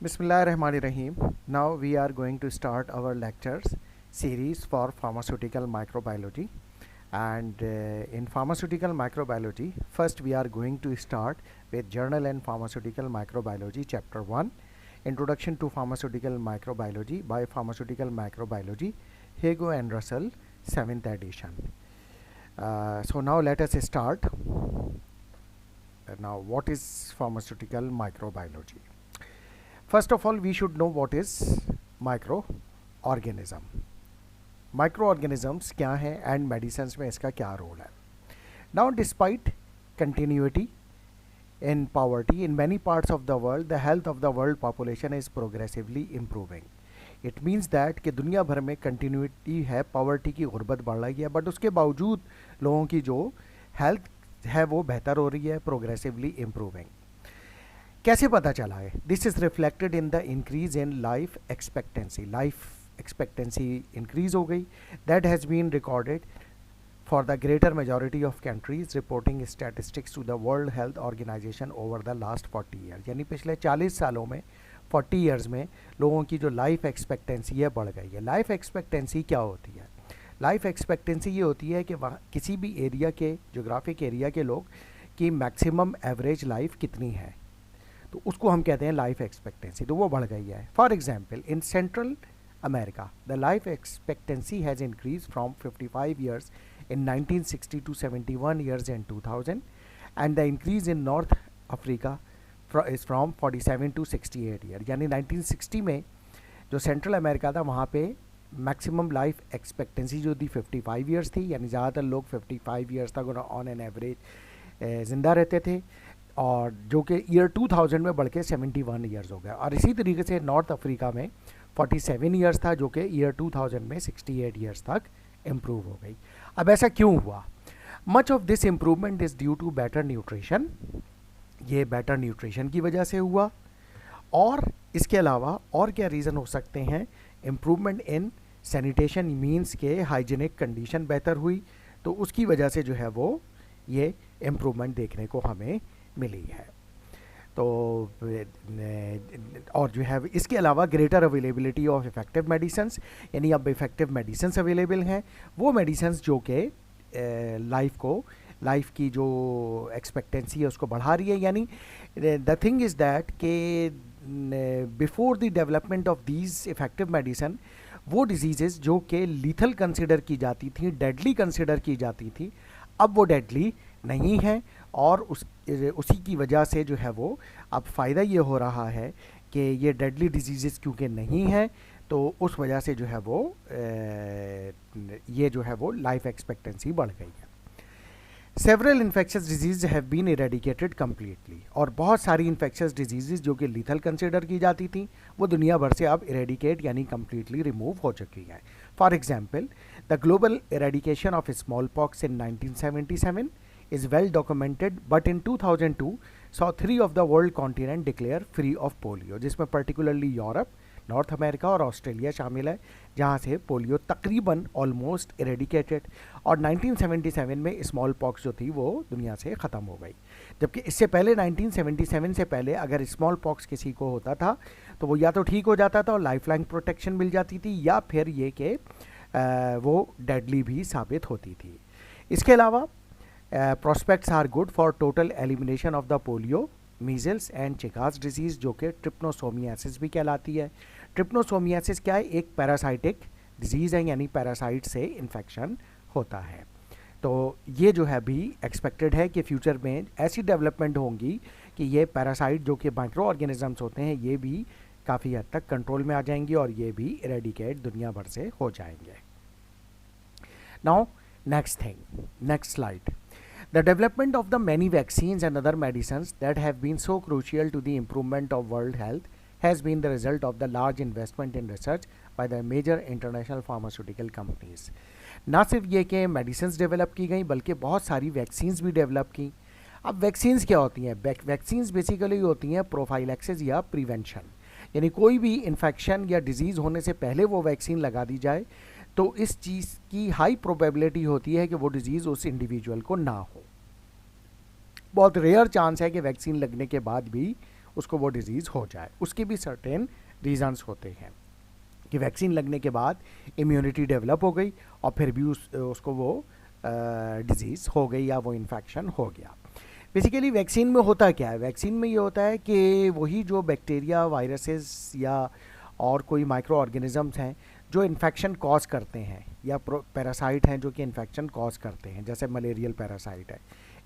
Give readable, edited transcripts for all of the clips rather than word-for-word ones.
Bismillahirrahmanirrahim. Now we are going to start our lectures series for pharmaceutical microbiology. And in pharmaceutical microbiology, first we are going to start with Journal and Pharmaceutical Microbiology, Chapter 1, Introduction to Pharmaceutical Microbiology by Pharmaceutical Microbiology, Hago and Russell, 7th edition. So now let us start. Now, what is pharmaceutical microbiology? First of all, we should know what is microorganism. Microorganisms क्या हैं and medicines में इसका क्या role है? Now, despite continuity in poverty in many parts of the world, the health of the world population is progressively improving. It means that कि दुनिया भर में continuity है, poverty की गुर्बत बढ़ रही है, but उसके बावजूद लोगों की जो health है वो बेहतर हो रही है, progressively improving. कैसे पता चला है? This is reflected in the increase in life expectancy. Life expectancy increase हो गई. That has been recorded for the greater majority of countries reporting statistics to the World Health Organization over the last 40 year. यानी पिछले 40 सालों में 40 years में लोगों की जो लाइफ एक्सपेक्टेंसी है बढ़ गई है. लाइफ एक्सपेक्टेंसी क्या होती है? लाइफ एक्सपेक्टेंसी ये होती है कि वहाँ किसी भी एरिया के जोग्राफिक एरिया के लोग की मैक्सिमम एवरेज लाइफ कितनी है, तो उसको हम कहते हैं लाइफ एक्सपेक्टेंसी. तो वो बढ़ गई है. For example in Central America the life expectancy has increase from 55 years in 1960 to 71 years in 2000 and the increase in North Africa is from 47 to 68 year. यानी 1960 में जो सेंट्रल अमेरिका था वहाँ पे मैक्सिमम लाइफ एक्सपेक्टेंसी जो थी 55 years थी. यानी ज़्यादातर लोग 55 ईयर्स तक ऑन एन एवरेज ज़िंदा रहते थे, और जो कि ईयर 2000 में बढ़ के 71 ईयर्स हो गया. और इसी तरीके से नॉर्थ अफ्रीका में 47 ईयर्स था जो कि ईयर 2000 में 68 ईयर्स तक इम्प्रूव हो गई. अब ऐसा क्यों हुआ? Much of this improvement is due to better nutrition. ये बेटर न्यूट्रिशन की वजह से हुआ. और इसके अलावा और क्या रीज़न हो सकते हैं? इम्प्रूवमेंट इन सैनिटेशन मीन्स के हाइजीनिक कंडीशन बेहतर हुई, तो उसकी वजह से जो है वो ये इम्प्रूवमेंट देखने को हमें मिली है. तो और जो है इसके अलावा greater availability of effective medicines, यानी अब इफ़ेक्टिव मेडिसिन्स अवेलेबल हैं. वो मेडिसिन्स जो कि लाइफ की जो एक्सपेक्टेंसी है उसको बढ़ा रही है. यानी द थिंग इज़ दैट कि before the development of these effective medicine वो डिजीज़ जो कि लीथल कंसिडर की जाती थी, डेडली कंसिडर की जाती थी, अब वो डेडली नहीं है. और उसी की वजह से जो है वो अब फ़ायदा ये हो रहा है कि ये डेडली डिजीज़ क्योंकि नहीं है, तो उस वजह से जो है वो ये जो है वो लाइफ एक्सपेक्टेंसी बढ़ गई है. Several infectious disease have been eradicated completely. और बहुत सारी इन्फेक्शस डिजीज़ जो कि लीथल कंसिडर की जाती थी वो दुनिया भर से अब इरेडिकेट यानी कम्प्लीटली रिमूव हो चुकी है. For example the global eradication of small pox in 1977 is well documented, but in 2002 saw 3 of the world continent declare free of polio, जिसमें particularly यूरोप, नॉर्थ अमेरिका और ऑस्ट्रेलिया शामिल है, जहाँ से पोलियो तकरीबन ऑलमोस्ट इरेडिकेटेड. और 1977 में small pox जो थी वो दुनिया से ख़त्म हो गई. जबकि इससे पहले 1977 से पहले अगर स्मॉल पॉक्स किसी को होता था तो वो या तो ठीक हो जाता था और लाइफ लाइन प्रोटेक्शन मिल जाती थी, या फिर ये कि वो डेडली भी साबित होती थी. इसके अलावा prospects are good for total elimination of the polio, measles and Zika's disease जो कि ट्रिप्नोसोमियासिस भी कहलाती है. ट्रिप्नोसोमियासिस क्या है? एक पैरासाइटिक डिजीज़ है, यानी पैरासाइट से इन्फेक्शन होता है. तो ये जो है भी एक्सपेक्टेड है कि फ्यूचर में ऐसी डेवलपमेंट होंगी कि ये पैरासाइट जो कि माइक्रो ऑर्गेनिजम्स होते हैं ये भी काफ़ी हद तक कंट्रोल में आ जाएंगी और ये भी इरेडिकेट दुनिया भर से हो जाएंगे. Now next thing, next slide. The development of the many vaccines and other medicines that have been so crucial to the improvement of world health has been the result of the large investment in research by the major international pharmaceutical companies. ना सिर्फ ये कि medicines develop की गई बल्कि बहुत सारी vaccines भी डेवलप की. अब वैक्सीन्स क्या होती हैं? वैक्सीन्स बेसिकली होती हैं प्रोफाइलैक्सिस या प्रिवेंशन. यानी कोई भी इन्फेक्शन या डिजीज़ होने से पहले वो वैक्सीन लगा दी जाए तो इस चीज़ की हाई प्रोबेबिलिटी होती है कि वो डिजीज़ उस इंडिविजुअल को ना हो. बहुत रेयर चांस है कि वैक्सीन लगने के बाद भी उसको वो डिजीज़ हो जाए। उसके भी सर्टेन रीजंस होते हैं कि वैक्सीन लगने के बाद इम्यूनिटी डेवलप हो गई और फिर भी उसको वो डिजीज़ हो गई या वो इन्फेक्शन हो गया। बेसिकली वैक्सीन में होता क्या है? वैक्सीन में ये होता है कि वही जो बैक्टीरिया, वायरसेस या और कोई माइक्रो ऑर्गेनिजम्स हैं जो इन्फेक्शन कॉज करते हैं, या पैरासाइट हैं जो कि इन्फेक्शन कॉज करते हैं, जैसे मलेरियल पैरासाइट है,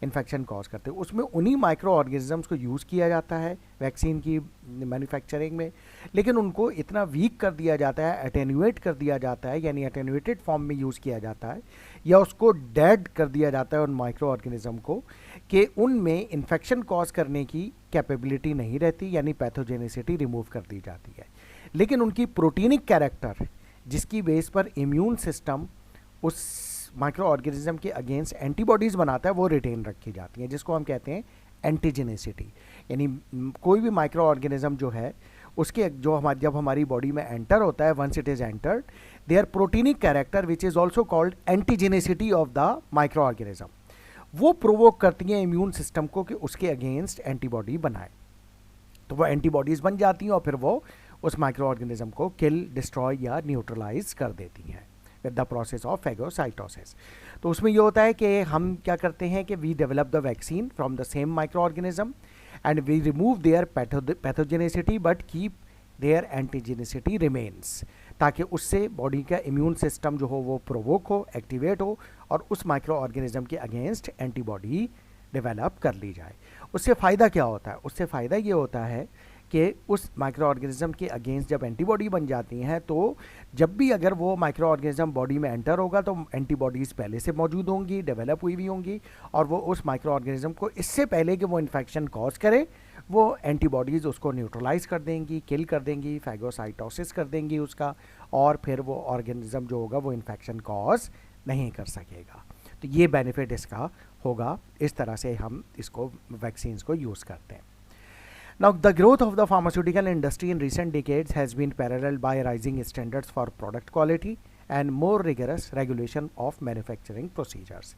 इन्फेक्शन कॉज करते हैं, उसमें उन्हीं माइक्रो ऑर्गेनिजम्स को यूज़ किया जाता है वैक्सीन की मैन्युफैक्चरिंग में। लेकिन उनको इतना वीक कर दिया जाता है, अटेन्यूएट कर दिया जाता है, यानी अटेन्यूएटेड फॉर्म में यूज़ किया जाता है, या उसको डेड कर दिया जाता है उन माइक्रो ऑर्गेनिज्म को, कि उनमें इन्फेक्शन कॉज करने की कैपेबिलिटी नहीं रहती, यानी पैथोजेनिसिटी रिमूव कर दी जाती है। लेकिन उनकी प्रोटीनिक कैरेक्टर, जिसकी बेस पर इम्यून सिस्टम उस माइक्रो ऑर्गेनिज्म के अगेंस्ट एंटीबॉडीज़ बनाता है, वो रिटेन रखी जाती हैं, जिसको हम कहते हैं एंटीजेनेसिटी। यानी कोई भी माइक्रो ऑर्गेनिज्म जो है उसके जो जब हमारी बॉडी में एंटर होता है, once it is entered, there proteinic character which is also called antigenicity of the micro organism, वो प्रोवोक करती हैं इम्यून सिस्टम को कि उसके अगेंस्ट एंटीबॉडी बनाए। तो वो एंटीबॉडीज़ बन जाती हैं और फिर वो उस माइक्रो ऑर्गेनिज्म को किल, डिस्ट्रॉय या न्यूट्रलाइज कर देती हैं with the process of phagocytosis. तो उसमें ये होता है कि हम क्या करते हैं कि we develop the vaccine from the same micro organism and we remove their pathogenicity but keep their antigenicity remains, ताकि उससे बॉडी का इम्यून सिस्टम जो हो वो प्रोवोक हो, एक्टिवेट हो और उस माइक्रो ऑर्गेनिज्म के अगेंस्ट एंटीबॉडी डेवलप कर ली जाए। उससे फ़ायदा क्या होता है? उससे फ़ायदा ये होता है कि उस माइक्रो ऑर्गेनिज्म के अगेंस्ट जब एंटीबॉडी बन जाती हैं, तो जब भी अगर वो माइक्रो ऑर्गेनिज्म बॉडी में एंटर होगा तो एंटीबॉडीज़ पहले से मौजूद होंगी, डेवलप हुई भी होंगी, और वो उस माइक्रो ऑर्गेनिज्म को इससे पहले कि वो इन्फेक्शन कॉज करे, वो एंटीबॉडीज़ उसको न्यूट्रलाइज कर देंगी, किल कर देंगी, फैगोसाइटोसिस कर देंगी उसका, और फिर वो ऑर्गेनिज्म जो होगा वो इन्फेक्शन कॉज नहीं कर सकेगा। तो ये बेनिफिट इसका होगा। इस तरह से हम इसको वैक्सीन्स को यूज़ करते हैं। Now, the growth of the pharmaceutical industry in recent decades has been paralleled by rising standards for product quality and more rigorous regulation of manufacturing procedures.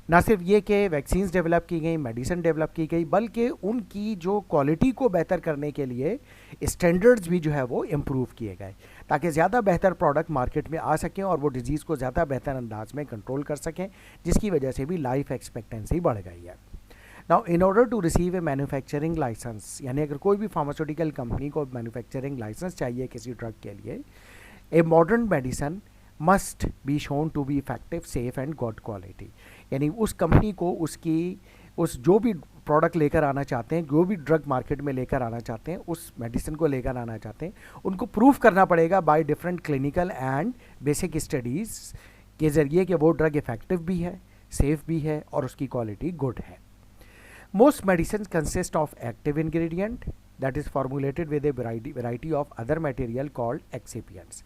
ना सिर्फ ये कि वैक्सीन्स डेवलप की गई, मेडिसिन डेवलप की गई, बल्कि उनकी जो क्वालिटी को बेहतर करने के लिए स्टैंडर्ड्स भी जो है वो इम्प्रूव किए गए, ताकि ज़्यादा बेहतर प्रोडक्ट मार्केट में आ सकें और वो डिजीज़ को ज़्यादा बेहतर अंदाज में कंट्रोल कर सकें, जिसकी वजह से भी लाइफ एक्सपेक्टेंसी बढ़ गई है। Now in order to receive a manufacturing licence, यानी अगर कोई भी फार्मास्यूटिकल कंपनी को मैन्युफैक्चरिंग लाइसेंस चाहिए किसी ड्रग के लिए, a modern medicine must be shown to be effective, safe and good quality. यानी उस कंपनी को उस जो भी प्रोडक्ट लेकर आना चाहते हैं, जो भी ड्रग मार्केट में लेकर आना चाहते हैं, उस मेडिसिन को लेकर आना चाहते हैं, उनको प्रूव करना पड़ेगा by different clinical and basic studies के ज़रिए कि वो ड्रग इफेक्टिव भी है, सेफ भी है और उसकी क्वालिटी गुड है। Most medicines consist of active ingredient that is formulated with a variety of other material called excipients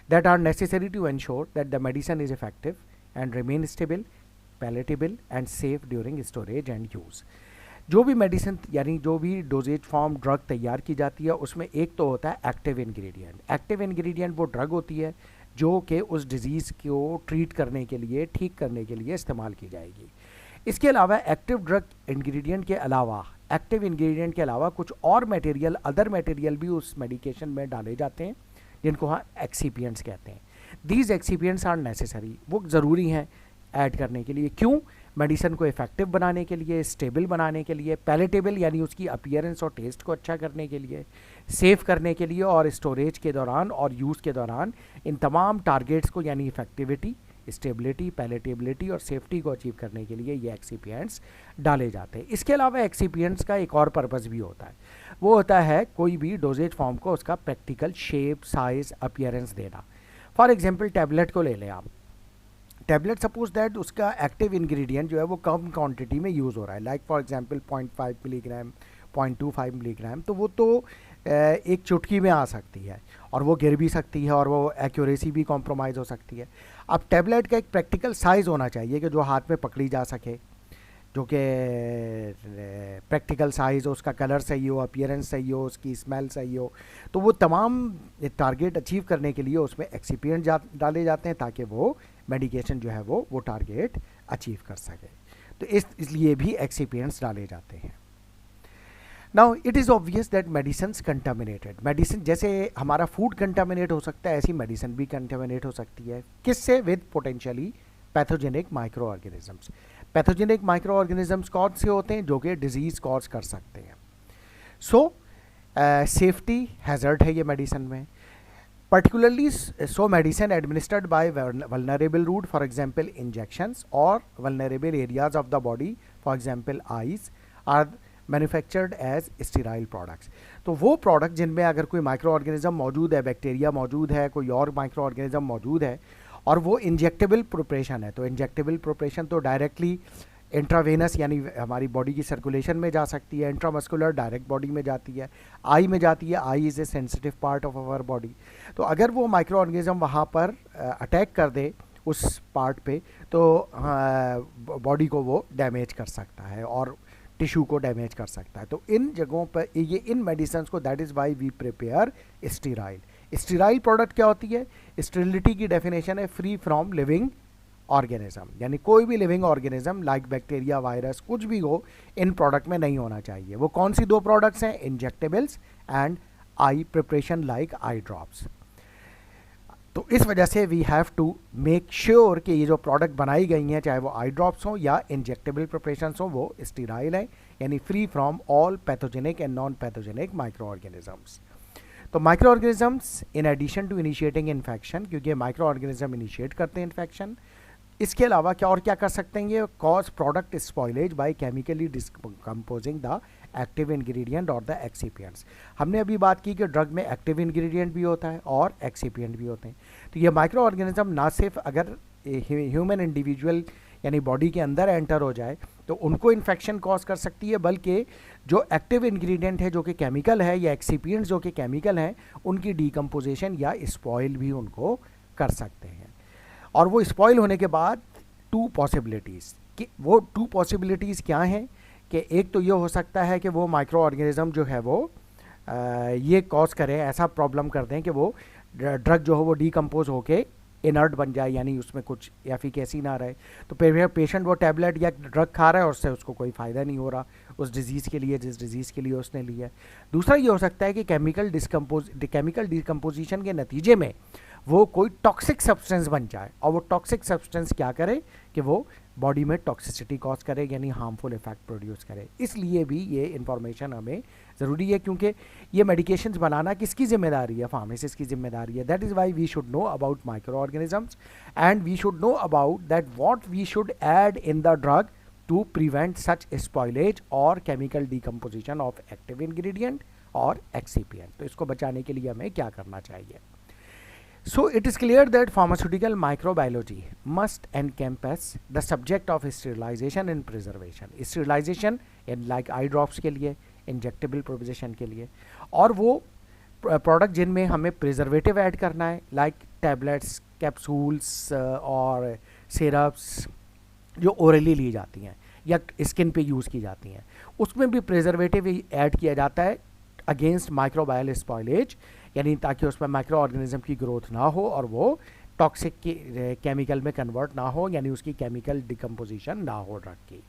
that are necessary to ensure that the medicine is effective and remain stable, palatable and safe during storage and use. जो भी medicine यानी जो भी doses form drug तैयार की जाती है, उसमें एक तो होता है एक्टिव इंग्रेडिएंट। एक्टिव इंग्रेडिएंट वो ड्रग होती है जो कि उस डिजीज़ को ट्रीट करने के लिए, ठीक करने के लिए इस्तेमाल की जाएगी। इसके अलावा एक्टिव ड्रग इंग्रेडिएंट के अलावा, एक्टिव इंग्रेडिएंट के अलावा कुछ और मटेरियल, अदर मटेरियल भी उस मेडिकेशन में डाले जाते हैं, जिनको हम एक्सिपिएंट्स कहते हैं। दीज एक्सिपिएंट्स आर नेसेसरी, वो ज़रूरी हैं ऐड करने के लिए। क्यों? मेडिसिन को इफेक्टिव बनाने के लिए, स्टेबल बनाने के लिए, पैलेटेबल यानी उसकी अपीयरेंस और टेस्ट को अच्छा करने के लिए, सेफ करने के लिए, और स्टोरेज के दौरान और यूज़ के दौरान इन तमाम टारगेट्स को यानी इफेक्टिविटी, स्टेबिलिटी, पैलेटेबिलिटी और सेफ्टी को अचीव करने के लिए ये एक्सिपिएंट्स डाले जाते हैं। इसके अलावा एक्सिपिएंट्स का एक और पर्पज़ भी होता है, वो होता है कोई भी डोजेज फॉर्म को उसका प्रैक्टिकल शेप, साइज़, अपीयरेंस देना। फॉर एग्जांपल टैबलेट को ले लें आप। टैबलेट सपोज दैट उसका एक्टिव इंग्रेडिएंट जो है वो कम क्वांटिटी में यूज़ हो रहा है, like for example 0.5 milligram, 0.25 milligram, तो वो तो एक चुटकी में आ सकती है और वो गिर भी सकती है और वो एक्यूरेसी भी कॉम्प्रोमाइज़ हो सकती है। अब टैबलेट का एक प्रैक्टिकल साइज़ होना चाहिए कि जो हाथ में पकड़ी जा सके, जो कि प्रैक्टिकल साइज़ हो, उसका कलर सही हो, अपीयरेंस सही हो, उसकी स्मेल सही हो। तो वो तमाम टारगेट अचीव करने के लिए उसमें एक्सिपिएंट डाले जाते हैं ताकि वो मेडिकेशन जो है वो टारगेट अचीव कर सके। तो इसलिए भी एक्सिपिएंट्स डाले जाते हैं। Now it is obvious that medicines contaminated, medicine जैसे हमारा फूड कंटामिनेट हो सकता है, ऐसी मेडिसिन भी कंटामिनेट हो सकती है। किससे? With potentially pathogenic micro organisms. Pathogenic micro organisms कौन से होते हैं? जो कि डिजीज़ कॉज कर सकते हैं। सो सेफ्टी हैज़र्ड है ये मेडिसिन में। Particularly, so medicine administered by vulnerable route, for example injections, or vulnerable areas of the body, for example eyes, are manufactured as sterile products. तो वो प्रोडक्ट जिनमें अगर कोई माइक्रो ऑर्गेनिज्म मौजूद है, बैक्टीरिया मौजूद है, कोई और माइक्रो ऑर्गेनिज्म मौजूद है, और वो इंजेक्टेबल प्रिपरेशन है, तो इंजेक्टेबल प्रिपरेशन तो डायरेक्टली इंट्रावेनस यानी हमारी बॉडी की सर्कुलेशन में जा सकती है, इंट्रामस्कुलर डायरेक्ट बॉडी में जाती है, आई में जाती है। Eye is a sensitive part of our body. तो अगर वो माइक्रो ऑर्गेनिज्म वहाँ पर अटैक कर दे उस पार्ट पे, तो बॉडी को वो डैमेज कर सकता है और टिश्यू को डैमेज कर सकता है। तो इन जगहों पर ये इन मेडिसिन को, that is why we prepare sterile. Sterile product क्या होती है? स्टेरिलिटी की डेफिनेशन है फ्री फ्रॉम लिविंग ऑर्गेनिज्म, यानी कोई भी living organism like bacteria, virus, कुछ भी हो, इन प्रोडक्ट में नहीं होना चाहिए। वो कौन सी दो प्रोडक्ट्स हैं? Injectables and eye preparation like eye drops. तो इस वजह से we have to make sure कि ये जो प्रोडक्ट बनाई गई हैं, चाहे वो आई ड्रॉप्स हों या इंजेक्टेबल प्रिपरेशंस हों, वो स्टीराइल हैं, यानी free from all pathogenic and non pathogenic micro organisms. तो micro organisms in addition to initiating infection, क्योंकि माइक्रो ऑर्गेनिज्म इनिशिएट करते हैं इन्फेक्शन, इसके अलावा क्या और क्या कर सकते हैं? ये cause product spoilage by chemically decomposing the active ingredient और द एक्सीपिएंट्स। हमने अभी बात की कि ड्रग में एक्टिव इंग्रेडिएंट भी होता है और एक्सीपिएंट भी होते हैं। तो ये माइक्रो ऑर्गेनिज्म ना सिर्फ अगर ह्यूमन इंडिविजुअल यानी बॉडी के अंदर एंटर हो जाए तो उनको इन्फेक्शन कॉज कर सकती है, बल्कि जो एक्टिव इंग्रेडिएंट है जो कि केमिकल है, या एक्सीपिएंट्स जो कि केमिकल हैं, उनकी डिकम्पोजिशन या स्पॉइल भी उनको कर सकते हैं। और वो स्पॉइल होने के बाद टू पॉसिबिलिटीज़, कि वो टू पॉसिबिलिटीज़ क्या हैं? कि एक तो ये हो सकता है कि वो माइक्रो ऑर्गेनिज्म जो है वो ये कॉज करें, ऐसा प्रॉब्लम कर दें कि वो ड्रग जो हो वो डिकम्पोज होके इनर्ट बन जाए, यानी उसमें कुछ एफिकेसी ना रहे। तो फिर पेशेंट वो टैबलेट या ड्रग खा रहा है और उससे उसको कोई फ़ायदा नहीं हो रहा उस डिज़ीज़ के लिए, जिस डिज़ीज़ के लिए उसने लिया है। दूसरा ये हो सकता है कि केमिकल डिकम्पोजिशन के नतीजे में वो कोई टॉक्सिक सब्सटेंस बन जाए, और वो टॉक्सिक सब्सटेंस क्या करे कि वो बॉडी में टॉक्सिसिटी कॉज करे, यानी हार्मफुल इफेक्ट प्रोड्यूस करे। इसलिए भी ये इन्फॉर्मेशन हमें ज़रूरी है, क्योंकि ये मेडिकेशंस बनाना किसकी जिम्मेदारी है? फार्मासिस्ट की जिम्मेदारी है। That is why we should know about micro organisms and we should know about that what we should add in the drug to prevent such spoilage और chemical decomposition of active ingredient और excipient. तो इसको बचाने के लिए हमें क्या करना चाहिए? So it is clear that pharmaceutical microbiology must encompass the subject of sterilization and preservation. Sterilization in like eye drops के लिए, injectable proposition के लिए, और वो प्रोडक्ट जिनमें हमें प्रिजर्वेटिव ऐड करना है, लाइक टैबलेट्स, कैप्सूल्स और सिरप्स जो ओरली ली जाती हैं या स्किन पे यूज़ की जाती हैं, उसमें भी प्रिजर्वेटिव ऐड किया जाता है अगेंस्ट माइक्रोबायल स्पॉइलेज, यानी ताकि उसमें माइक्रो ऑर्गेनिज्म की ग्रोथ ना हो और वो टॉक्सिक केमिकल में कन्वर्ट ना हो, यानी उसकी केमिकल डिकम्पोजिशन ना हो ड्रग की।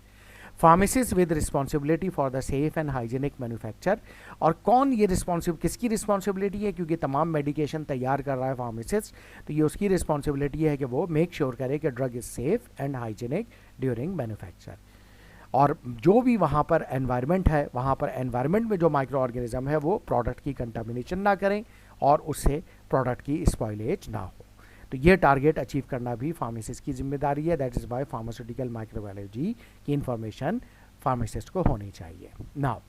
Pharmacist with responsibility for the safe and hygienic manufacture, और कौन ये किसकी रिस्पॉन्सिबिलिटी है? क्योंकि तमाम मेडिकेशन तैयार कर रहा है फार्मासिस्ट, तो ये उसकी रिस्पॉन्सिबिलिटी है कि वो मेक श्योर करे कि drug is safe and hygienic during manufacture. और जो भी वहाँ पर एनवायरनमेंट है, वहाँ पर एनवायरनमेंट में जो माइक्रो ऑर्गेनिज्म है वो प्रोडक्ट की कंटामिनेशन ना करें और उससे प्रोडक्ट की स्पॉइलेज ना हो। तो ये टारगेट अचीव करना भी फार्मासिस्ट की जिम्मेदारी है। That is why pharmaceutical microbiology की इंफॉर्मेशन फार्मासिस्ट को होनी चाहिए। Now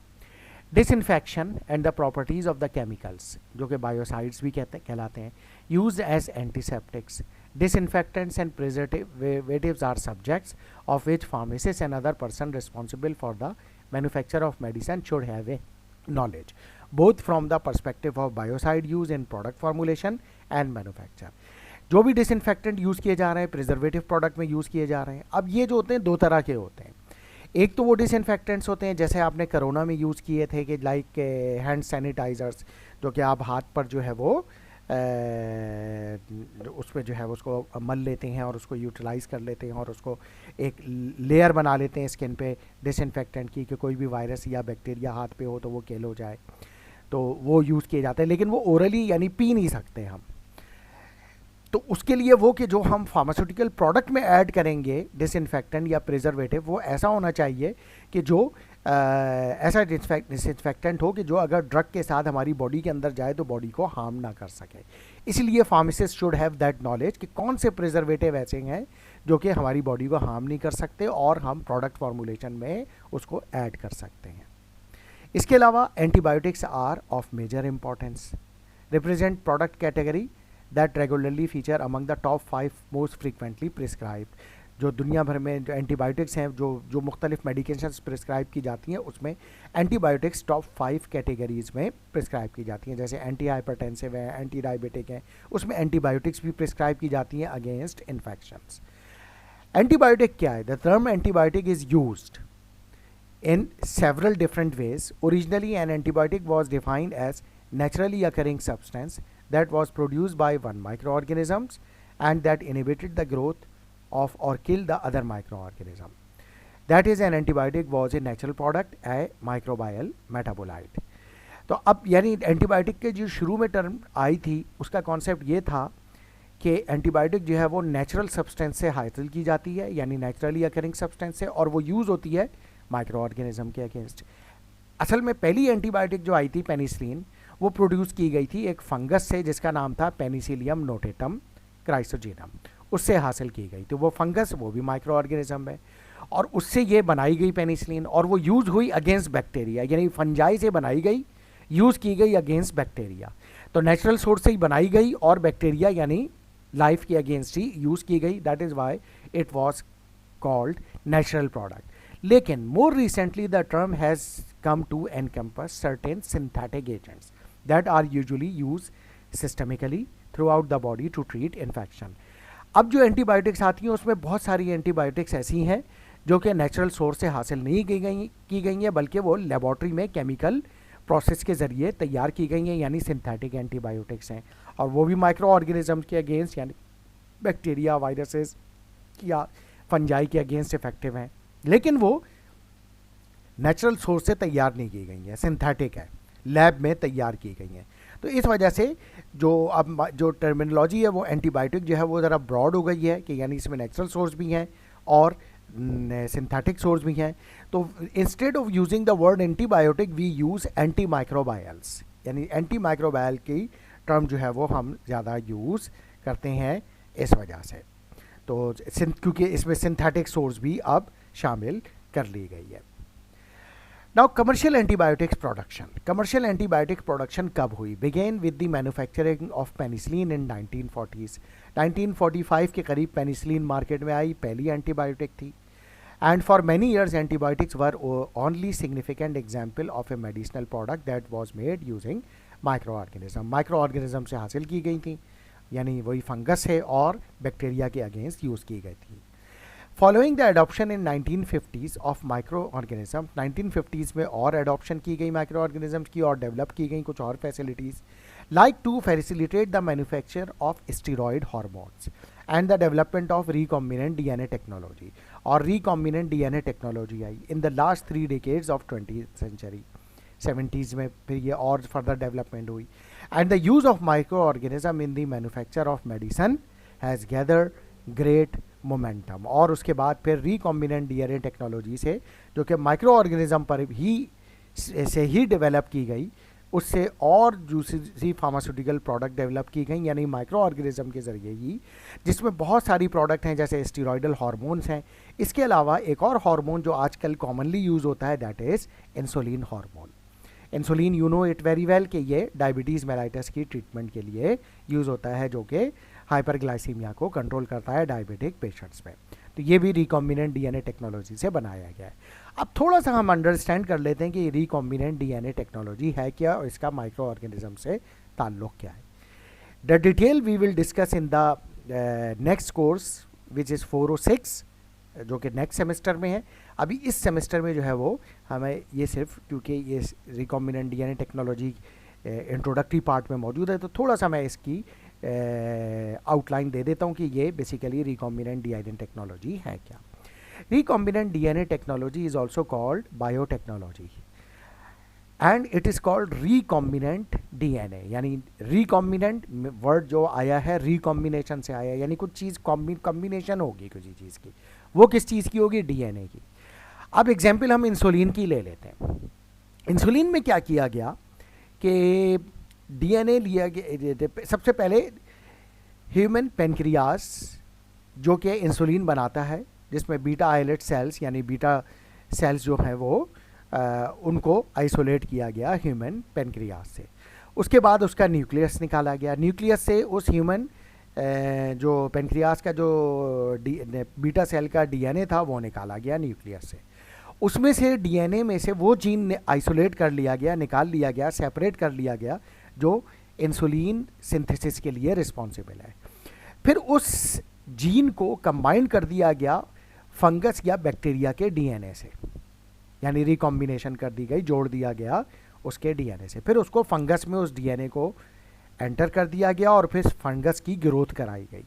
disinfection and the properties of the chemicals, जो कि बायोसाइड्स भी कहलाते हैं, used as antiseptics, disinfectants and preservatives are subjects of which pharmacists and other person responsible for the manufacture of medicine should have a knowledge, both from the perspective of biocide use in product formulation and manufacture. जो भी disinfectant use किए जा रहे हैं, preservative product में use किए जा रहे हैं, अब ये जो होते हैं दो तरह के होते हैं। एक तो वो डिसइंफेक्टेंट्स होते हैं जैसे आपने कोरोना में यूज़ किए थे कि लाइक हैंड सैनिटाइजर्स, जो कि आप हाथ पर जो है वो उसमें जो है उसको मल लेते हैं और उसको यूटिलाइज़ कर लेते हैं और उसको एक लेयर बना लेते हैं स्किन पे डिसइंफेक्टेंट की, कि कोई भी वायरस या बैक्टीरिया हाथ पे हो तो वो किल हो जाए, तो वो यूज़ किए जाते हैं। लेकिन वो ओरली यानी पी नहीं सकते हम। तो उसके लिए वो कि जो हम फार्मास्यूटिकल प्रोडक्ट में ऐड करेंगे डिसइंफेक्टेंट या प्रिजर्वेटिव, वो ऐसा होना चाहिए कि जो ऐसा डिसइंफेक्टेंट हो कि जो अगर ड्रग के साथ हमारी बॉडी के अंदर जाए तो बॉडी को हार्म ना कर सके। इसलिए pharmacist should have that knowledge कि कौन से प्रिजर्वेटिव ऐसे हैं जो कि हमारी बॉडी को हार्म नहीं कर सकते और हम प्रोडक्ट फॉर्मुलेशन में उसको ऐड कर सकते हैं। इसके अलावा antibiotics are of major importance, represent product category that regularly feature among the top 5 most frequently prescribed. जो दुनिया भर में जो एंटीबायोटिक्स हैं, जो मुख्तलिफ मेडिकेशंस प्रिस्क्राइब की जाती हैं, उसमें एंटीबायोटिक्स टॉप 5 कैटेगरीज में प्रिस्क्राइब की जाती हैं। जैसे एंटी हाइपरटेंसिव है, एंटी डायबिटिक है, उसमें एंटीबायोटिक्स भी प्रिस्क्राइब की जाती हैं अगेंस्ट इन्फेक्शंस। एंटीबायोटिक क्या है? The term antibiotic is used in several different ways. Originally, an antibiotic was defined as naturally occurring substance that was produced by one microorganisms and that inhibited the growth of or killed the other microorganism. That is, an antibiotic was a natural product, a microbial metabolite. तो अब यानी antibiotic के जो शुरू में term आई थी उसका concept ये था कि एंटीबायोटिक जो है वो नेचुरल सब्सटेंस से हासिल की जाती है, यानी नेचुरली अकरिंग सब्सटेंस से, और वो यूज़ होती है माइक्रो ऑर्गेनिज्म के अगेंस्ट। असल में पहली एंटीबायोटिक जो आई थी पेनिसिलिन, वो प्रोड्यूस की गई थी एक फंगस से जिसका नाम था पेनिसिलियम नोटेटम क्राइसोजेनम, उससे हासिल की गई। तो वो फंगस वो भी माइक्रो ऑर्गेनिज्म है और उससे ये बनाई गई पेनिसिलिन, और वो यूज़ हुई अगेंस्ट बैक्टीरिया, यानी फंजाई से बनाई गई, यूज़ की गई अगेंस्ट बैक्टीरिया। तो नेचुरल सोर्स से ही बनाई गई और बैक्टीरिया यानी लाइफ के अगेंस्ट ही यूज़ की गई। That is why it was called natural product. लेकिन more recently the term has come to encompass certain synthetic agents that are usually used systemically throughout the body to treat infection. अब जो antibiotics आती हैं उसमें बहुत सारी antibiotics ऐसी हैं जो कि नेचुरल सोर्स से हासिल नहीं की गई हैं, बल्कि वो लेबॉर्ट्री में केमिकल प्रोसेस के ज़रिए तैयार की गई हैं, यानी सिंथेटिक एंटीबायोटिक्स हैं, और वो भी माइक्रो ऑर्गेनिज्म के अगेंस्ट यानी बैक्टीरिया, वायरसेस या फंजाई के अगेंस्ट इफेक्टिव हैं, लेकिन वो नेचुरल सोर्स से तैयार नहीं की गई हैं, सिंथेटिक है, लैब में तैयार की गई हैं। तो इस वजह से जो अब जो टर्मिनोलॉजी है वो एंटीबायोटिक जो है वो ज़रा ब्रॉड हो गई है कि यानी इसमें नेचुरल सोर्स भी हैं और सिंथेटिक सोर्स भी हैं। तो instead of using the word antibiotic we use anti microbials, यानी एंटी माइक्रोबायल की टर्म जो है वो हम ज़्यादा यूज़ करते हैं इस वजह से। तो क्योंकि इसमें सिंथेटिक सोर्स भी अब शामिल कर ली गई है। Now commercial antibiotics production. Commercial antibiotic production कब हुई? Began with the manufacturing of penicillin in 1940s। 1945 के करीब पेनिसिलिन मार्केट में आई, पहली एंटीबायोटिक थी। And for many years antibiotics were only significant example of A medicinal product that was made using micro organism. Micro organism से हासिल की गई थी, यानी वही फंगस है और बैक्टीरिया के अगेंस्ट यूज़ की गई थी। Following the adoption in 1950s of micro organism, 1950s में और एडॉप्शन की गई माइक्रो ऑर्गेनिजम्स की और डेवलप की गई कुछ और facilities, like to facilitate the manufacture of steroid hormones and the development of recombinant DNA technology. और रिकॉम्बिनेंट डीएनए टेक्नोलॉजी आई in the last 3 decades of 20th century। 70s में फिर ये और फर्दर डेवलपमेंट हुई। And the use of micro organism in the manufacture of medicine has gather great momentum. और उसके बाद फिर रिकॉम्बिनेंट डीएनए टेक्नोलॉजी से, जो कि माइक्रो ऑर्गेनिज्म पर ही डेवलप की गई, उससे और दूसरी फार्मास्यूटिकल प्रोडक्ट डेवलप की गई, यानी माइक्रो ऑर्गेनिज्म के ज़रिए ही, जिसमें बहुत सारी प्रोडक्ट हैं जैसे स्टीरॉयडल हार्मोन्स हैं। इसके अलावा एक और हार्मोन जो आजकल कॉमनली यूज़ होता है that is insulin hormone. Insulin you know it very well कि ये डायबिटीज़ मेलाइटस की ट्रीटमेंट के लिए यूज़ होता है, जो कि हाइपरग्लाइसीमिया को कंट्रोल करता है डायबिटिक पेशेंट्स में। तो ये भी रिकॉम्बिनेंट डीएनए टेक्नोलॉजी से बनाया गया है। अब थोड़ा सा हम अंडरस्टैंड कर लेते हैं कि रिकॉम्बिनेंट डीएनए टेक्नोलॉजी है क्या और इसका माइक्रो ऑर्गेनिज्म से ताल्लुक़ क्या है। The detail we will discuss in the next course which is 406, जो कि नेक्स्ट सेमेस्टर में है। अभी इस सेमेस्टर में जो है वो हमें ये सिर्फ क्योंकि ये recombinant DNA technology introductory part में मौजूद है, तो थोड़ा सा मैं इसकी आउटलाइन दे देता हूँ कि ये बेसिकली रिकॉम्बिनेंट डीएनए टेक्नोलॉजी है क्या। Recombinant DNA technology is also called biotechnology and it is called recombinant DNA, यानी रिकॉम्बिनेंट वर्ड जो आया है रिकॉम्बिनेशन से आया है, यानी कुछ चीज़ कॉम्बिनेशन होगी किसी चीज़ की, वो किस चीज़ की होगी, डीएनए की। अब एग्जाम्पल हम इंसुलिन की ले लेते हैं। इंसुलिन में क्या किया गया कि डीएनए लिया गया, सबसे पहले ह्यूमन पेनक्रियास जो कि इंसुलिन बनाता है, जिसमें बीटा आइलेट सेल्स यानी बीटा सेल्स जो हैं वो उनको आइसोलेट किया गया ह्यूमन पेनक्रियास से। उसके बाद उसका न्यूक्लियस निकाला गया, न्यूक्लियस से उस ह्यूमन जो पेनक्रियास का जो बीटा सेल का डीएनए था वो निकाला गया न्यूक्लियस से। उसमें से डीएनए में से वो जीन आइसोलेट कर लिया गया, निकाल लिया गया, सेपरेट कर लिया गया जो इंसुलिन सिंथेसिस के लिए रिस्पॉन्सिबल है। फिर उस जीन को कंबाइन कर दिया गया फंगस या बैक्टीरिया के डीएनए से, यानी रिकॉम्बिनेशन कर दी गई, जोड़ दिया गया उसके डीएनए से। फिर उसको फंगस में उस डीएनए को एंटर कर दिया गया और फिर फंगस की ग्रोथ कराई गई।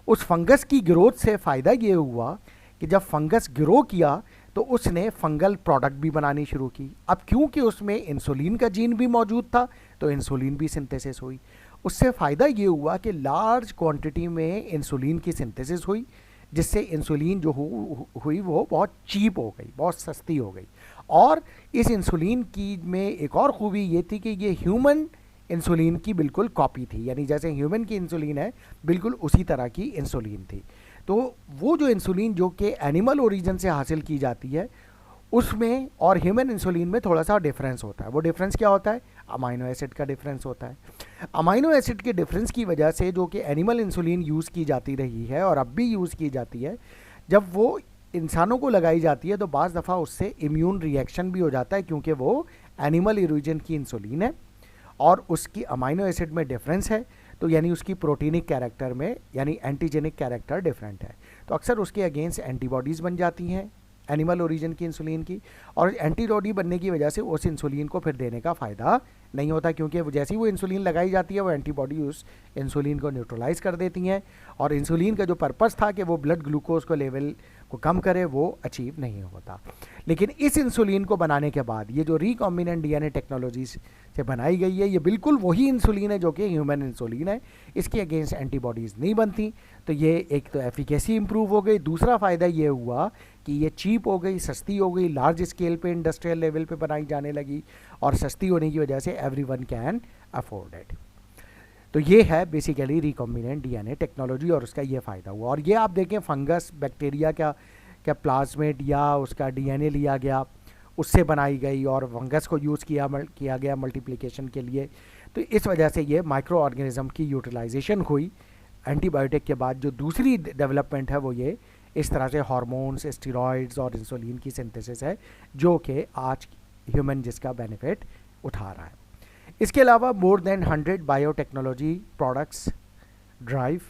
उस फंगस की ग्रोथ से फ़ायदा ये हुआ कि जब फंगस ग्रो किया तो उसने फंगल प्रोडक्ट भी बनानी शुरू की। अब क्योंकि उसमें इंसुलिन का जीन भी मौजूद था तो इंसुलिन भी सिंथेसिस हुई। उससे फ़ायदा ये हुआ कि लार्ज क्वांटिटी में इंसुलिन की सिंथेसिस हुई, जिससे इंसुलिन जो हुई वो बहुत चीप हो गई, बहुत सस्ती हो गई। और इस इंसुलिन की में एक और खूबी ये थी कि ये ह्यूमन इंसुलिन की बिल्कुल कॉपी थी, यानी जैसे ह्यूमन की इंसुलिन है बिल्कुल उसी तरह की इंसुलिन थी। तो वो जो इंसुलिन जो कि एनिमल ओरिजिन से हासिल की जाती है उसमें और ह्यूमन इंसुलिन में थोड़ा सा डिफरेंस होता है। वो डिफरेंस क्या होता है, अमाइनो एसिड का डिफरेंस होता है। अमाइनो एसिड के डिफरेंस की वजह से जो कि एनिमल इंसुलिन यूज़ की जाती रही है और अब भी यूज़ की जाती है, जब वो इंसानों को लगाई जाती है तो बाज़ दफ़ा उससे इम्यून रिएक्शन भी हो जाता है, क्योंकि वो एनिमल ओरिजिन की इंसुलिन है और उसकी अमाइनो एसिड में डिफरेंस है, तो यानी उसकी प्रोटीनिक कैरेक्टर में यानी एंटीजेनिक कैरेक्टर डिफरेंट है, तो अक्सर उसके अगेंस्ट एंटीबॉडीज़ बन जाती हैं एनिमल ओरिजिन की इंसुलिन की, और एंटीबॉडी बनने की वजह से उस इंसुलिन को फिर देने का फ़ायदा नहीं होता, क्योंकि जैसे ही वो इंसुलिन लगाई जाती है वो एंटीबॉडी उस इंसुलिन को न्यूट्रलाइज कर देती हैं, और इंसुलिन का जो पर्पस था कि वो ब्लड ग्लूकोज को लेवल को कम करे वो अचीव नहीं होता। लेकिन इस इंसुलिन को बनाने के बाद ये जो रिकॉम्बिनेंट डीएनए टेक्नोलॉजी से बनाई गई है, ये बिल्कुल वही इंसुलिन है जो कि ह्यूमन इंसुलिन है, इसके अगेंस्ट एंटीबॉडीज़ नहीं बनती, तो ये एक तो एफिकेसी इंप्रूव हो गई। दूसरा फ़ायदा ये हुआ कि ये चीप हो गई, सस्ती हो गई, लार्ज स्केल पे इंडस्ट्रियल लेवल पे बनाई जाने लगी, और सस्ती होने की वजह से एवरीवन कैन अफोर्ड इट। तो ये है बेसिकली रिकॉम्बिनेंट डीएनए टेक्नोलॉजी और उसका ये फ़ायदा हुआ। और ये आप देखें फंगस बैक्टीरिया क्या प्लाज्मेट या उसका डीएनए लिया गया, उससे बनाई गई और फंगस को यूज़ किया गया मल्टीप्लिकेशन के लिए, तो इस वजह से ये माइक्रो ऑर्गेनिज्म की यूटिलाइजेशन हुई। एंटीबायोटिक के बाद जो दूसरी डेवलपमेंट है वो ये इस तरह से हार्मोन्स, स्टेरॉइड्स और इंसुलिन की सिंथेसिस है, जो कि आज ह्यूमन जिसका बेनिफिट उठा रहा है। इसके अलावा more than 100 biotechnology products drive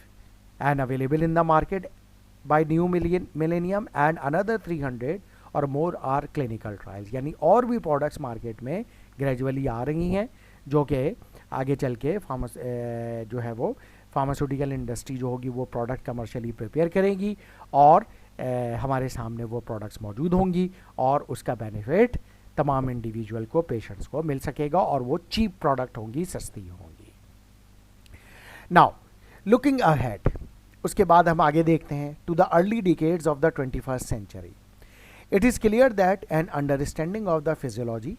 and available in the market by new millennium and another 300 और मोर आर क्लिनिकल ट्रायल्स, यानी और भी प्रोडक्ट्स मार्केट में ग्रेजुअली आ रही हैं, जो कि आगे चल के जो है वो फार्मास्यूटिकल इंडस्ट्री जो होगी वो प्रोडक्ट कमर्शियली प्रिपेयर करेगी और हमारे सामने वो प्रोडक्ट्स मौजूद होंगी, और उसका बेनिफिट तमाम इंडिविजुअल को, पेशेंट्स को मिल सकेगा, और वो चीप प्रोडक्ट होंगी, सस्ती होंगी। नाउ लुकिंग अहेड, उसके बाद हम आगे देखते हैं to the early decades of the 21st century. It is clear that an understanding of the physiology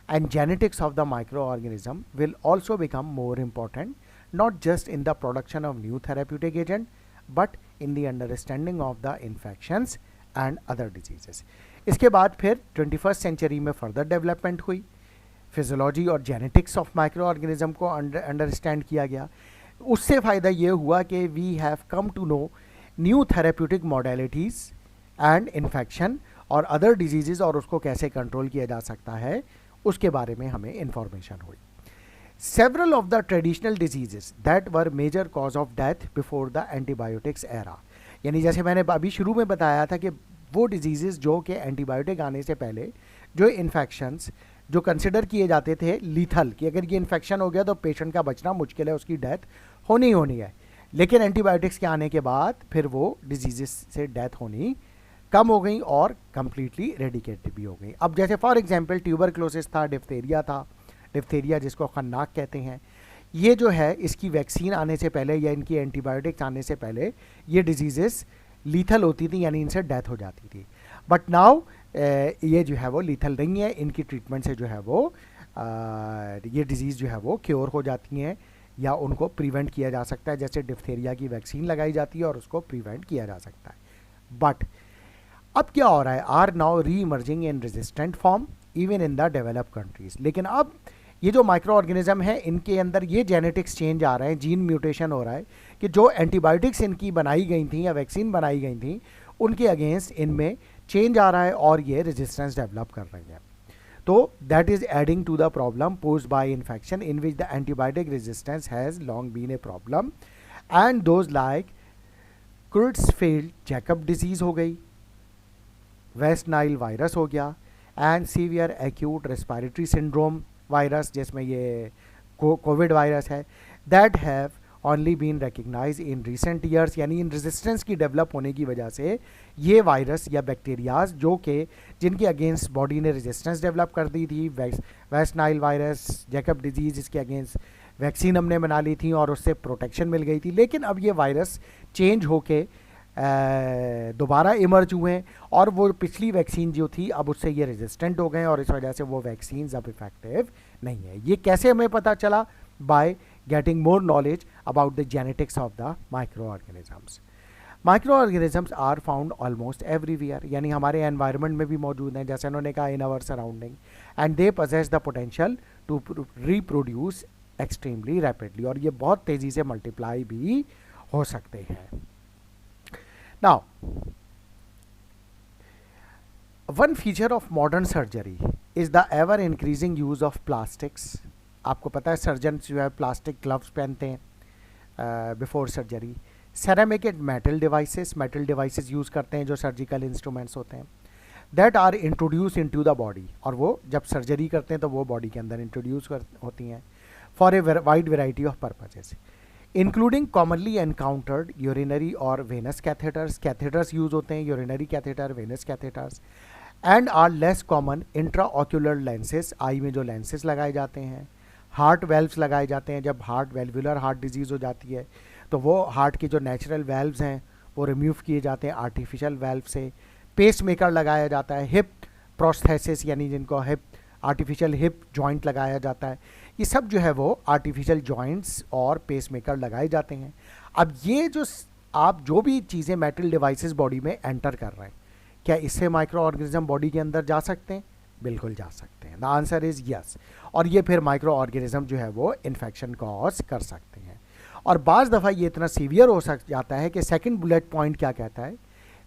and genetics of the microorganism will also become more important, not just in the production of new therapeutic agent but in the understanding of the infections and other diseases. इसके बाद फिर 21st century में further development हुई, physiology और genetics of micro organism को understand किया गया। उससे फ़ायदा ये हुआ कि we have come to know new therapeutic modalities and infection और अदर डिजीज़, और उसको कैसे कंट्रोल किया जा सकता है उसके बारे में हमें इंफॉर्मेशन हुई। Several of the traditional diseases that were major cause of death before the antibiotics era, यानी जैसे मैंने अभी शुरू में बताया था कि वो डिजीज़ जो कि एंटीबायोटिक आने से पहले जो इन्फेक्शंस जो कंसिडर किए जाते थे लीथल, कि अगर ये इन्फेक्शन हो गया तो पेशेंट का बचना मुश्किल है, उसकी डेथ होनी ही होनी है, लेकिन एंटीबायोटिक्स के आने के बाद फिर वो डिजीजेस से डेथ होनी कम हो गई और कम्प्लीटली रेडिकेट भी हो गई। अब जैसे फॉर एग्जांपल ट्यूबरक्लोसिस था, डिप्थेरिया था, डिप्थेरिया जिसको खन्नाक कहते हैं, ये जो है इसकी वैक्सीन आने से पहले या इनकी एंटीबायोटिक्स आने से पहले ये डिजीजेस लीथल होती थी, यानी इनसे डेथ हो जाती थी। बट नाउ ये जो है वो लीथल नहीं है, इनकी ट्रीटमेंट से जो है वो ये डिजीज़ जो है वो क्योर हो जाती हैं या उनको प्रिवेंट किया जा सकता है, जैसे डिप्थेरिया की वैक्सीन लगाई जाती है और उसको प्रिवेंट किया जा सकता है। बट अब क्या हो रहा है, आर नाउ री emerging in resistant form even in the developed countries. लेकिन अब ये जो माइक्रो ऑर्गेनिज्म है इनके अंदर ये जेनेटिक्स चेंज आ रहे हैं, जीन म्यूटेशन हो रहा है कि जो एंटीबायोटिक्स इनकी बनाई गई थी या वैक्सीन बनाई गई थी उनके अगेंस्ट इनमें चेंज आ रहा है और ये रेजिस्टेंस डेवलप कर रही है। तो that is adding to the problem posed by infection in which the antibiotic resistance has long been a problem and those like Creutzfeldt Jakob disease हो गई, वेस्ट नाइल वायरस हो गया, and severe acute respiratory syndrome virus जिसमें ये Covid virus है, that have only been recognize in recent years. यानी in resistance की develop होने की वजह से ये वायरस या बैक्टीरियाज जो कि जिनके अगेंस्ट बॉडी ने रेजिस्टेंस डेवलप कर दी थी, waste Nile virus, Jacob disease, इसके अगेंस्ट वैक्सीन हमने बना ली थी और उससे प्रोटेक्शन मिल गई थी, लेकिन अब ये वायरस चेंज होके दोबारा इमर्ज हुए हैं और वो पिछली वैक्सीन जो थी अब उससे ये रेजिस्टेंट हो गए और इस वजह से वो वैक्सीन अब इफेक्टिव नहीं है। ये कैसे हमें पता चला? By getting more knowledge about the genetics of the micro organisms. Micro organisms are found almost everywhere, यानी हमारे एनवायरनमेंट में भी मौजूद हैं, जैसे उन्होंने कहा in our surrounding, and they possess the potential to reproduce extremely rapidly, और ये बहुत तेज़ी से मल्टीप्लाई भी हो सकते हैं। Now, one feature of modern surgery is the ever increasing use of plastics. आपको पता है सर्जन जो है प्लास्टिक ग्लव्स पहनते हैं before surgery. Ceramic and metal devices use करते हैं जो सर्जिकल इंस्ट्रूमेंट्स होते हैं, that are introduce into the body, और वो जब सर्जरी करते हैं तो वो बॉडी के अंदर इंट्रोड्यूस होती हैं for a wide variety of purposes including commonly encountered urinary और वेनस कैथेटर्स यूज होते हैं, urinary catheter, venous catheters, and are less common intraocular lenses, eye में जो लेंसेज लगाए जाते हैं, हार्ट वेल्व्स लगाए जाते हैं। जब वेल्वुलर हार्ट डिजीज़ हो जाती है तो वो हार्ट की जो नेचुरल वेल्व्स हैं वो रिमूव किए जाते हैं आर्टिफिशियल वेल्व से। पेस मेकर लगाया जाता है, हिप प्रोस्थेसिस यानी जिनको हिप आर्टिफिशियल हिप जॉइंट लगाया जाता है, ये सब जो है वो आर्टिफिशियल जॉइंट्स और पेस मेकर लगाए जाते हैं। अब ये जो आप जो भी चीज़ें मेटल डिवाइसेस बॉडी में एंटर कर रहे हैं, क्या इससे माइक्रो ऑर्गेनिज्म बॉडी के अंदर जा सकते हैं? बिल्कुल जा सकते हैं। The answer is yes. और ये फिर माइक्रो ऑर्गेनिज्म जो है वो इन्फेक्शन कॉज कर सकते हैं। और बाज़ दफ़ा ये इतना सीवियर हो जाता है कि सेकेंड बुलेट पॉइंट क्या कहता है,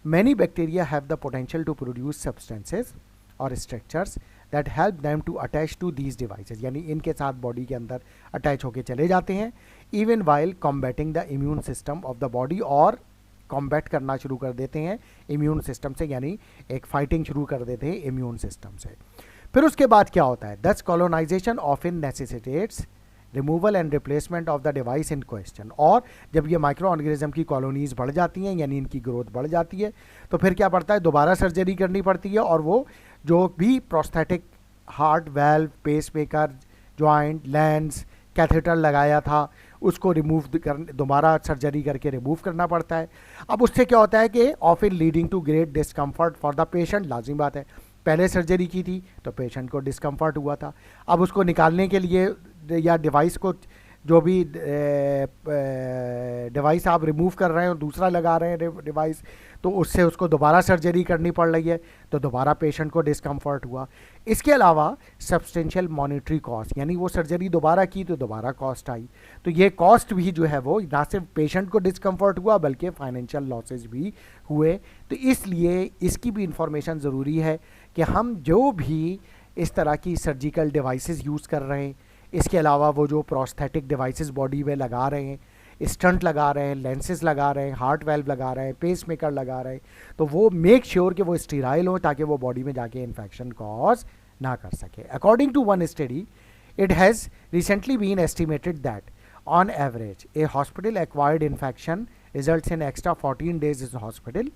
many bacteria have the potential to produce substances और structures that help them to attach to these devices, यानी इनके साथ बॉडी के अंदर अटैच होके चले जाते हैं even while combating the immune system of the body, और कॉम्बैट करना शुरू कर देते हैं इम्यून सिस्टम से, यानी एक फाइटिंग शुरू कर देते हैं इम्यून सिस्टम से। फिर उसके बाद क्या होता है, thus colonization of in necessitates removal and replacement of the device in question. और जब ये माइक्रो ऑर्गेनिज्म की कॉलोनीज बढ़ जाती हैं यानी इनकी ग्रोथ बढ़ जाती है तो फिर क्या पड़ता है, दोबारा सर्जरी करनी पड़ती है और वो जो भी prosthetic heart valve, pacemaker, joint, lens, catheter लगाया था उसको रिमूव दोबारा सर्जरी करके रिमूव करना पड़ता है। अब उससे क्या होता है कि often leading to great discomfort for the patient. लाजिम बात है, पहले सर्जरी की थी तो पेशेंट को डिस्कम्फर्ट हुआ था, अब उसको निकालने के लिए या डिवाइस को जो भी डिवाइस आप रिमूव कर रहे हैं और दूसरा लगा रहे हैं डिवाइस, तो उससे उसको दोबारा सर्जरी करनी पड़ रही है तो दोबारा पेशेंट को डिस्कम्फर्ट हुआ। इसके अलावा सब्सटेंशियल मॉनिटरी कॉस्ट, यानी वो सर्जरी दोबारा की तो दोबारा कॉस्ट आई, तो ये कॉस्ट भी जो है वो ना सिर्फ पेशेंट को डिस्कम्फर्ट हुआ बल्कि फाइनेंशियल लॉसेज भी हुए। तो इसलिए इसकी भी इंफॉर्मेशन ज़रूरी है कि हम जो भी इस तरह की सर्जिकल डिवाइसेस यूज़ कर रहे हैं, इसके अलावा वो जो प्रोस्थेटिक डिवाइसेस बॉडी में लगा रहे हैं, स्टंट लगा रहे हैं, लेंसेज लगा रहे हैं, हार्ट वेल्व लगा रहे हैं, पेस मेकर लगा रहे हैं, तो वो मेक श्योर कि वो स्टीराइल हो ताकि वो बॉडी में जाके इन्फेक्शन कॉज ना कर सके. According to one study, it has recently been estimated that on average a hospital acquired infection results in extra 14 days in hospital,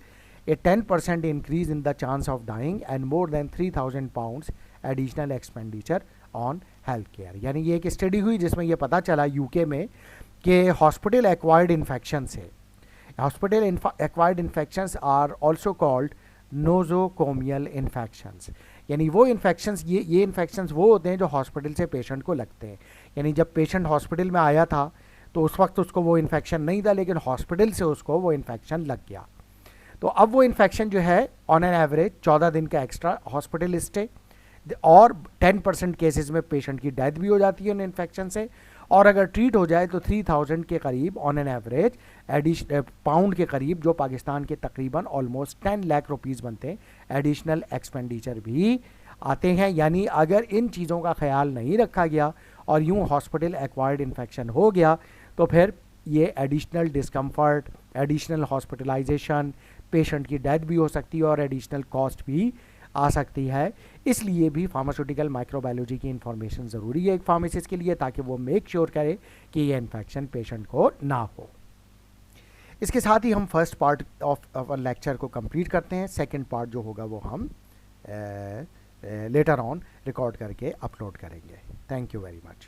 a 10% increase in the chance of dying and more than 3,000 pounds additional expenditure on health care. यानी ये एक study हुई जिसमें ये पता चला UK में कि हॉस्पिटल एक्वायर्ड इन्फेक्शन से, hospital acquired infections are also called nosocomial infections. यानी वो इन्फेक्शंस, ये इन्फेक्शंस वो होते हैं जो हॉस्पिटल से पेशेंट को लगते हैं. यानी जब पेशेंट हॉस्पिटल में आया था तो उस वक्त उसको वो इन्फेक्शन नहीं था, लेकिन हॉस्पिटल से उसको वो इन्फेक्शन लग गया. तो अब वो इन्फेक्शन जो है ऑन एन एवरेज 14 दिन का एक्स्ट्रा हॉस्पिटल स्टे, और 10% केसेस में पेशेंट की डेथ भी हो जाती है उन इन्फेक्शन से, और अगर ट्रीट हो जाए तो 3,000 के करीब ऑन एन एवरेज पाउंड के करीब, जो पाकिस्तान के तकरीबन ऑलमोस्ट 10 लाख रुपीज़ बनते हैं, एडिशनल एक्सपेंडिचर भी आते हैं. यानी अगर इन चीज़ों का ख्याल नहीं रखा गया और यूं हॉस्पिटल एक्वायर्ड इन्फेक्शन हो गया तो फिर ये additional discomfort, additional hospitalisation, patient की डेथ भी हो सकती है और एडिशनल कॉस्ट भी आ सकती है. इसलिए भी फार्मास्यूटिकल माइक्रोबायोलॉजी की इंफॉर्मेशन ज़रूरी है एक फार्मासिस्ट के लिए, ताकि वो मेक श्योर करे कि ये इन्फेक्शन पेशेंट को ना हो. इसके साथ ही हम फर्स्ट पार्ट ऑफ लेक्चर को कंप्लीट करते हैं. सेकंड पार्ट जो होगा वो हम लेटर ऑन रिकॉर्ड करके अपलोड करेंगे. Thank you very much.